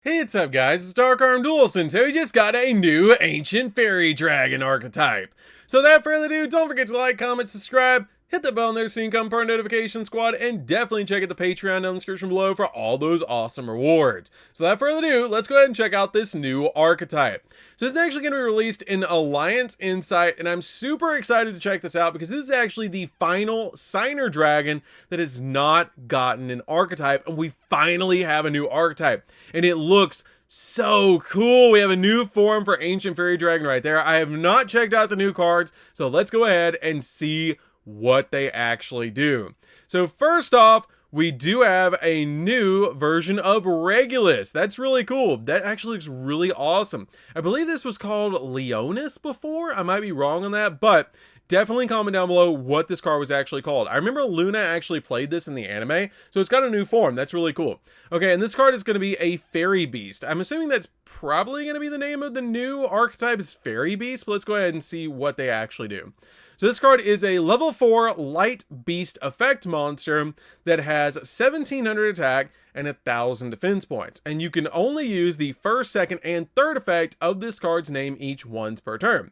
Hey, what's up guys, it's DarkArmedDuelist, and so we just got a new Ancient Fairy Dragon archetype. So without further ado, don't forget to like, comment, subscribe, hit the bell in there so you can become part of the notification squad, and definitely check out the Patreon down in the description below for all those awesome rewards. So without further ado, let's go ahead and check out this new archetype. So it's actually going to be released in Alliance Insight, and I'm super excited to check this out because this is actually the final signer dragon that has not gotten an archetype, and we finally have a new archetype, and it looks so cool. We have a new form for Ancient Fairy Dragon right there. I have not checked out the new cards, so let's go ahead and see what they actually do. So first off, we do have a new version of Regulus. That's really cool. That actually looks really awesome. I believe this was called Leonis before. I might be wrong on that, but definitely comment down below what this card was actually called. I remember Luna actually played this in the anime, so it's got a new form. That's really cool. Okay, and this card is going to be a Fairy Beast. I'm assuming that's probably going to be the name of the new archetype is Fairy Beast, but let's go ahead and see what they actually do. So this card is a level 4 light beast effect monster that has 1700 attack and 1000 defense points. And you can only use the first, second, and third effect of this card's name each once per turn.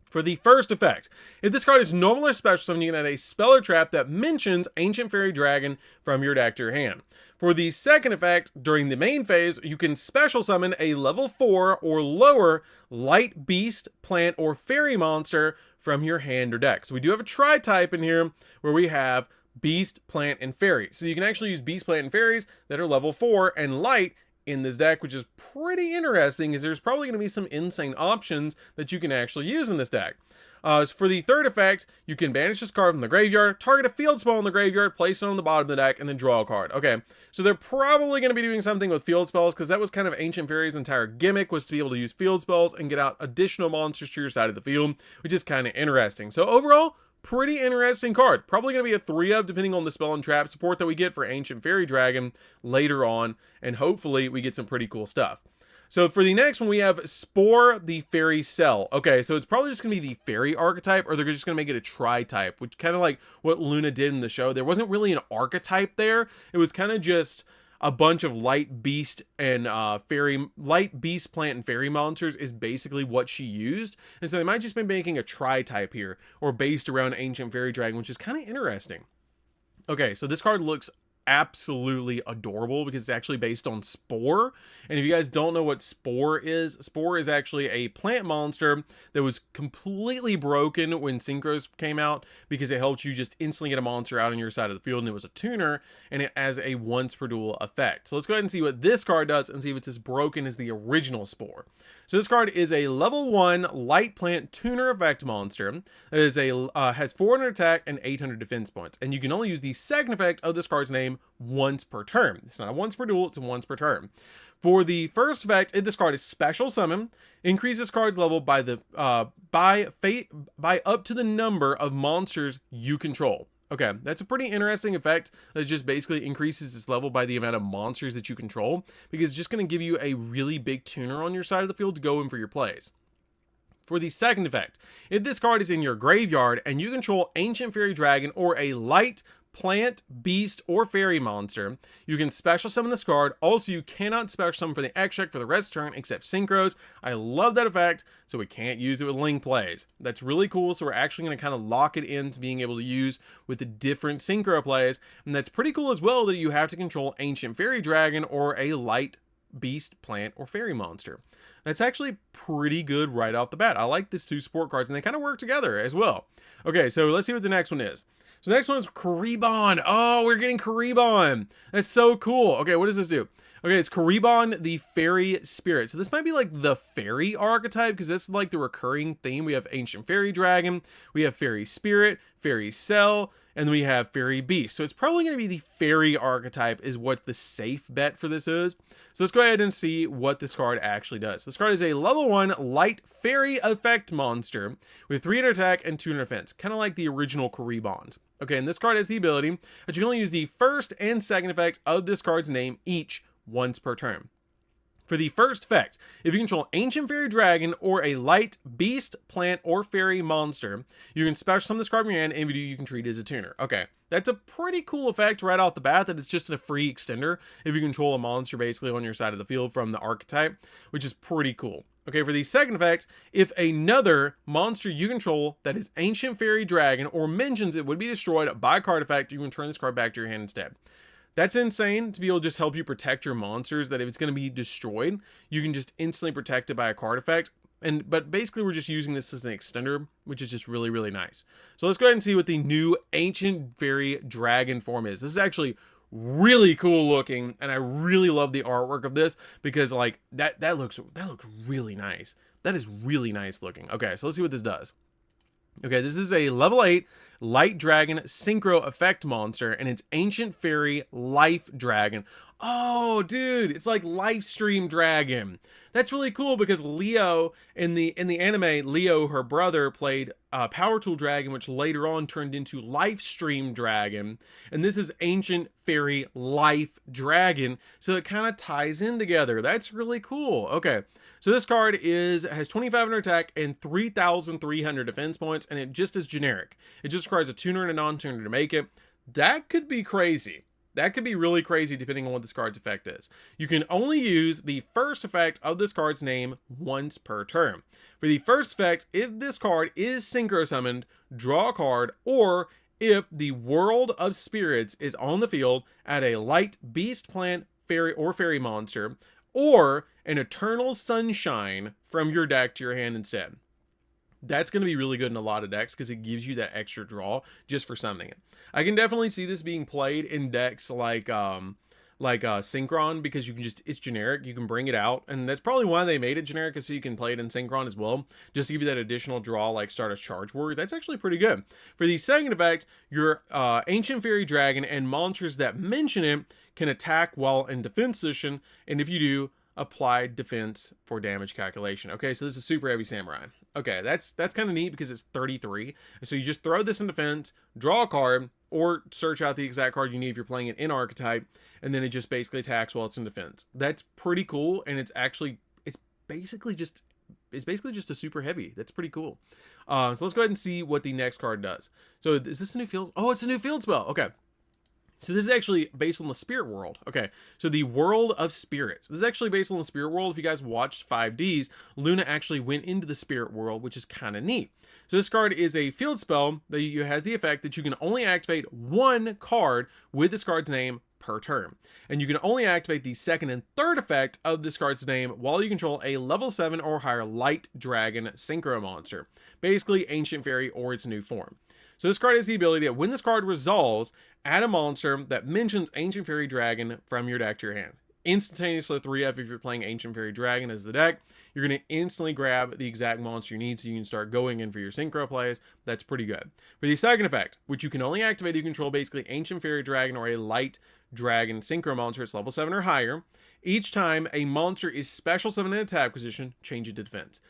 For the first effect, if this card is normal or special summon, you can add a spell or trap that mentions Ancient Fairy Dragon from your deck to your hand. For the second effect, during the main phase, you can special summon a level 4 or lower light beast, plant, or fairy monster from your hand or deck. So we do have a tri-type in here where we have beast, plant, and fairy. So you can actually use beast, plant, and fairies that are level 4 and light in this deck, which is pretty interesting because there's probably going to be some insane options that you can actually use in this deck. So for the third effect, you can banish this card from the graveyard, target a field spell in the graveyard, place it on the bottom of the deck, and then draw a card. Okay, so they're probably going to be doing something with field spells because that was kind of Ancient Fairy's entire gimmick, was to be able to use field spells and get out additional monsters to your side of the field, which is kind of interesting. So overall, pretty interesting card. Probably going to be a 3 of depending on the spell and trap support that we get for Ancient Fairy Dragon later on, and hopefully we get some pretty cool stuff. So for the next one, we have Spore the Fairy Cell. Okay, so it's probably just going to be the fairy archetype, or they're just going to make it a tri-type, which kind of like what Luna did in the show. There wasn't really an archetype there. It was kind of just a bunch of light beast and light beast, plant, and fairy monsters is basically what she used. And so they might just be making a tri-type here, or based around Ancient Fairy Dragon, which is kind of interesting. Okay, so this card looks absolutely adorable because it's actually based on Spore. And if you guys don't know what Spore is actually a plant monster that was completely broken when Synchros came out because it helped you just instantly get a monster out on your side of the field, and it was a tuner, and it has a once per duel effect. So let's go ahead and see what this card does and see if it's as broken as the original Spore. So this card is a level 1 light plant tuner effect monster that is has 400 attack and 800 defense points, and you can only use the second effect of this card's name once per turn. It's not a once per duel, it's a once per turn. For the first effect, if this card is special summon, increases card's level by up to the number of monsters you control. Okay, that's a pretty interesting effect that just basically increases its level by the amount of monsters that you control, because it's just going to give you a really big tuner on your side of the field to go in for your plays. For the second effect, if this card is in your graveyard and you control Ancient Fairy Dragon or a light plant, beast, or fairy monster, you can special summon this card. Also, you cannot special summon for the extract for the rest of the turn except Synchros. I love that effect, so we can't use it with Link plays. That's really cool, so we're actually going to kind of lock it into being able to use with the different Synchro plays, and that's pretty cool as well that you have to control Ancient Fairy Dragon or a light beast, plant, or fairy monster. That's actually pretty good right off the bat. I like these two support cards, and they kind of work together as well. Okay, so let's see what the next one is. So the next one is Karibon. Oh, we're getting Karibon. That's so cool. Okay, what does this do? Okay, it's Karibon the Fairy Spirit. So this might be like the fairy archetype because that's like the recurring theme. We have Ancient Fairy Dragon, we have Fairy Spirit, Fairy Cell, and then we have Fairy Beast. So it's probably going to be the fairy archetype is what the safe bet for this is. So let's go ahead and see what this card actually does. This card is a level 1 light fairy effect monster with 300 attack and 200 defense, kind of like the original Karibons. Okay, and this card has the ability that you can only use the first and second effect of this card's name each once per turn. For the first effect, if you control Ancient Fairy Dragon or a light beast, plant, or fairy monster, you can special summon this card from your hand, and if you do, you can treat it as a tuner. Okay, that's a pretty cool effect right off the bat, that it's just a free extender if you control a monster basically on your side of the field from the archetype, which is pretty cool. Okay, for the second effect, if another monster you control that is Ancient Fairy Dragon or mentions it would be destroyed by a card effect, you can turn this card back to your hand instead. That's insane to be able to just help you protect your monsters, that if it's going to be destroyed, you can just instantly protect it by a card effect. But basically we're just using this as an extender, which is just really, really nice. So let's go ahead and see what the new Ancient Fairy Dragon form is. This is actually really cool looking, and I really love the artwork of this because like that looks really nice. That is really nice looking. Okay, so let's see what this does. Okay, this is a level 8 Light Dragon Synchro Effect monster, and it's Ancient Fairy Life Dragon. Oh, dude, it's like Life Stream Dragon. That's really cool because Leo, in the anime, Leo, her brother, played Power Tool Dragon, which later on turned into Life Stream Dragon. And this is Ancient Fairy Life Dragon, so it kind of ties in together. That's really cool. Okay, so this card has 2,500 attack and 3,300 defense points, and it just is generic. It just requires a tuner and a non-tuner to make it. That could be crazy. That could be really crazy depending on what this card's effect is. You can only use the first effect of this card's name once per turn. For the first effect, if this card is synchro summoned, draw a card, or if the World of Spirits is on the field, add a light beast, plant, fairy, or fairy monster, or an Eternal Sunshine from your deck to your hand instead. That's going to be really good in a lot of decks because it gives you that extra draw just for summoning it. I can definitely see this being played in decks like Synchron, because you can just, it's generic, you can bring it out, and that's probably why they made it generic, so you can play it in Synchron as well, just to give you that additional draw like Stardust Charge Warrior. That's actually pretty good. For the second effect, your Ancient Fairy Dragon and monsters that mention it can attack while in defense position, and if you do, apply defense for damage calculation. Okay, so this is Super Heavy Samurai. Okay, that's kind of neat because it's 33. So you just throw this in defense, draw a card, or search out the exact card you need if you're playing it in Archetype, and then it just basically attacks while it's in defense. That's pretty cool, and it's basically just a super heavy. That's pretty cool. So let's go ahead and see what the next card does. So is this a new field? Oh, it's a new field spell. Okay. So this is actually based on the Spirit World. Okay, so the World of Spirits. This is actually based on the Spirit World. If you guys watched 5Ds, Luna actually went into the Spirit World, which is kind of neat. So this card is a field spell that has the effect that you can only activate one card with this card's name per turn. And you can only activate the second and third effect of this card's name while you control a level 7 or higher Light Dragon Synchro monster. Basically, Ancient Fairy or its new form. So this card has the ability that when this card resolves, add a monster that mentions Ancient Fairy Dragon from your deck to your hand. Instantaneously 3F if you're playing Ancient Fairy Dragon as the deck. You're going to instantly grab the exact monster you need so you can start going in for your synchro plays. That's pretty good. For the second effect, which you can only activate if you control basically Ancient Fairy Dragon or a Light Dragon Synchro monster, it's level 7 or higher. Each time a monster is special summoned in attack position, change it to defense.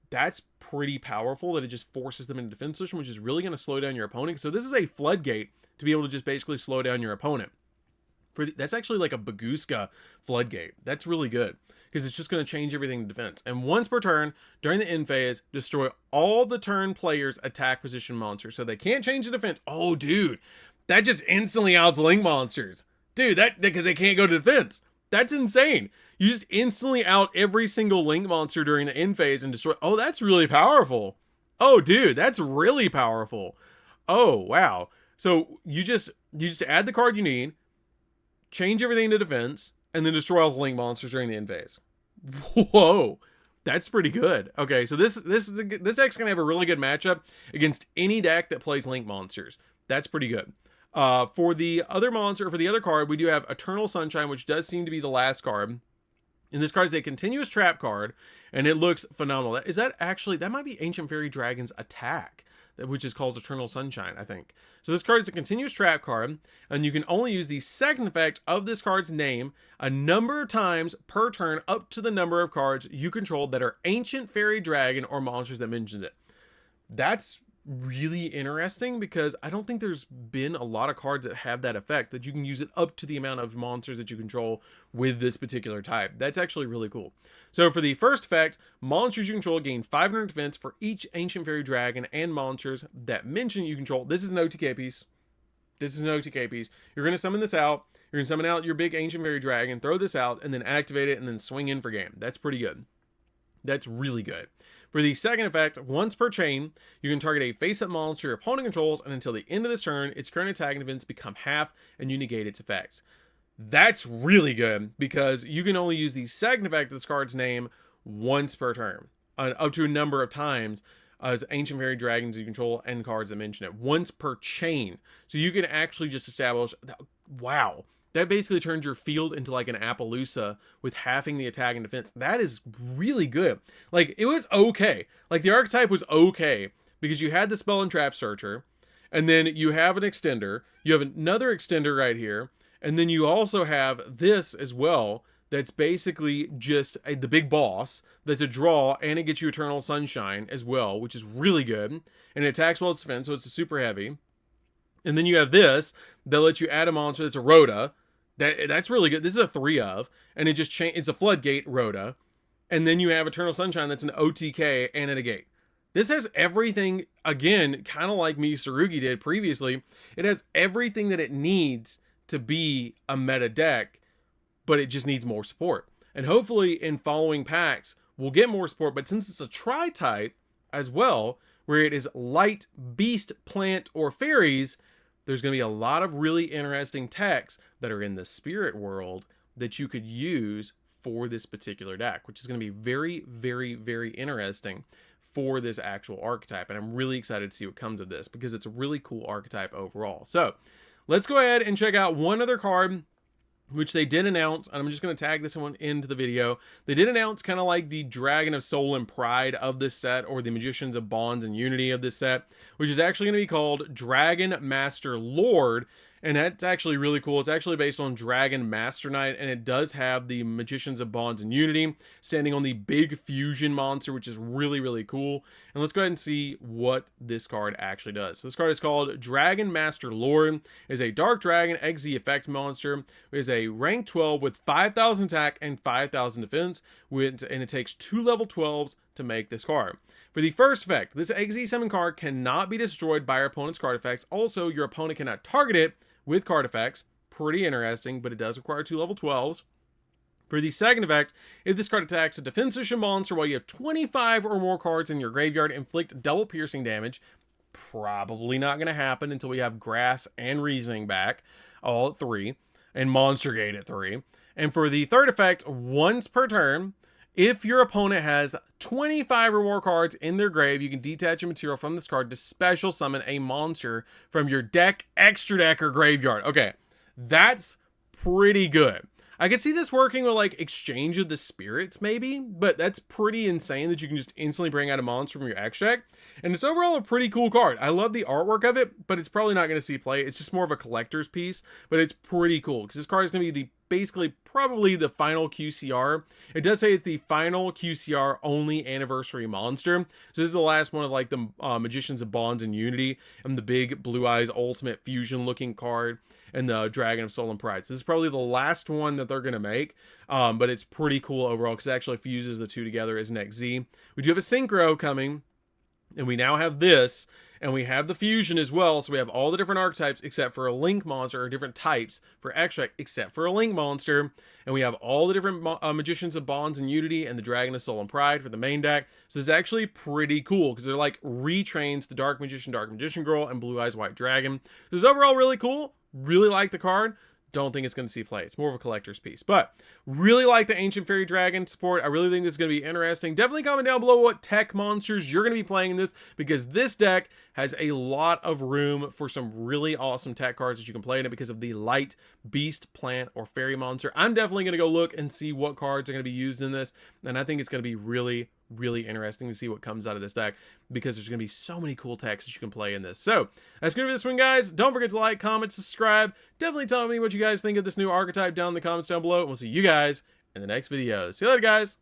That's pretty powerful that it just forces them into defense position, which is really going to slow down your opponent. So this is a floodgate to be able to just basically slow down your opponent. That's actually like a Baguska floodgate. That's really good because it's just going to change everything to defense. And once per turn, during the end phase, destroy all the turn players' attack position monsters. So they can't change the defense. Oh, dude, that just instantly outs Link monsters. Dude, because they can't go to defense. That's insane. You just instantly out every single Link monster during the end phase and destroy. Oh, that's really powerful. Oh, dude, that's really powerful. Oh, wow. So you just add the card you need, change everything to defense, and then destroy all the Link monsters during the end phase. Whoa, that's pretty good. Okay, so this deck's gonna have a really good matchup against any deck that plays Link monsters. That's pretty good. For the other card, we do have Eternal Sunshine, which does seem to be the last card. And this card is a continuous trap card, and it looks phenomenal. That might be Ancient Fairy Dragon's attack, which is called Eternal Sunshine, I think. So this card is a continuous trap card, and you can only use the second effect of this card's name a number of times per turn up to the number of cards you control that are Ancient Fairy Dragon or monsters that mentions it. That's really interesting because I don't think there's been a lot of cards that have that effect, that you can use it up to the amount of monsters that you control with this particular type. That's actually really cool. So for the first effect, monsters you control gain 500 defense for each ancient fairy dragon and monsters that mention you control. This is an OTK piece. This is an OTK piece. You're going to summon this out. You're going to summon out your big ancient fairy dragon, throw this out, and then activate it and then swing in for game. That's pretty good. That's really good. For the second effect, once per chain, you can target a face-up monster your opponent controls, and until the end of this turn, its current attack and events become half, and you negate its effects. That's really good, because you can only use the second effect of this card's name once per turn, up to a number of times, as ancient fairy dragons you control and cards that mention it. Once per chain. So you can actually just establish, wow. That basically turns your field into like an Appaloosa with halving the attack and defense. That is really good. Like, it was okay. Like, the archetype was okay because you had the Spell and Trap Searcher, and then you have an extender. You have another extender right here, and then you also have this as well. That's basically just the big boss. That's a draw, and it gets you Eternal Sunshine as well, which is really good. And it attacks well as defense, so it's a super heavy. And then you have this that lets you add a monster that's a Rhoda. That's really good. This is a 3 of, and it just it's a Floodgate Rhoda. And then you have Eternal Sunshine that's an OTK and a negate. This has everything, again, kind of like Tsurugi did previously. It has everything that it needs to be a meta deck, but it just needs more support. And hopefully in following packs, we'll get more support. But since it's a tri-type as well, where it is light, beast, plant, or fairies, there's going to be a lot of really interesting techs that are in the spirit world that you could use for this particular deck, which is going to be very, very, very interesting for this actual archetype. And I'm really excited to see what comes of this because it's a really cool archetype overall. So let's go ahead and check out one other card, which they did announce, and I'm just going to tag this one into the video. They did announce kind of like the Dragon of Soul and Pride of this set, or the Magicians of Bonds and Unity of this set, which is actually going to be called Dragon Master Lord. And that's actually really cool. It's actually based on Dragon Master Knight, and it does have the Magicians of Bonds and Unity standing on the big fusion monster, which is really, really cool. And let's go ahead and see what this card actually does. So this card is called Dragon Master Lord. It is a Dark Dragon XZ effect monster. It is a rank 12 with 5,000 attack and 5,000 defense, and it takes 2 level 12s to make this card. For the first effect, this XZ summon card cannot be destroyed by your opponent's card effects. Also, your opponent cannot target it with card effects. Pretty interesting, but it does require 2 level 12s. For the second effect, if this card attacks a defensive monster while you have 25 or more cards in your graveyard, inflict double piercing damage. Probably not going to happen until we have Grass and Reasoning back, all at 3, and Monster Gate at 3. And for the third effect, once per turn, if your opponent has 25 or more cards in their grave, you can detach a material from this card to special summon a monster from your deck, extra deck, or graveyard. Okay, that's pretty good. I could see this working with like Exchange of the Spirits maybe, but that's pretty insane that you can just instantly bring out a monster from your extra deck. And it's overall a pretty cool card. I love the artwork of it, but it's probably not going to see play. It's just more of a collector's piece, but it's pretty cool because this card is going to be the basically probably the final QCR. It does say it's the final QCR only anniversary monster. So this is the last one of like the Magicians of Bonds and Unity and the big Blue Eyes Ultimate Fusion looking card and the Dragon of Soul and Pride. So this is probably the last one that they're going to make, but it's pretty cool overall because it actually fuses the two together as an XZ. We do have a Synchro coming, and we now have this, and we have the fusion as well. So we have all the different archetypes except for a Link monster, or different types for extract except for a Link monster. And we have all the different Magicians of Bonds and Unity and the Dragon of Soul and Pride for the main deck. So it's actually pretty cool because they're like retrains the Dark Magician Girl, and Blue Eyes White Dragon. So it's overall really cool. Really like the card. Don't think it's going to see play. It's more of a collector's piece, but really like the Ancient Fairy Dragon support. I really think this is going to be interesting. Definitely comment down below what tech monsters you're going to be playing in this, because this deck has a lot of room for some really awesome tech cards that you can play in it because of the light beast, plant, or fairy monster. I'm definitely going to go look and see what cards are going to be used in this, and I think it's going to be really interesting to see what comes out of this deck because there's going to be so many cool techs that you can play in this. So that's going to be this one, guys. Don't forget to like, comment, subscribe. Definitely tell me what you guys think of this new archetype down in the comments down below, and we'll see you guys in the next video. See you later, guys.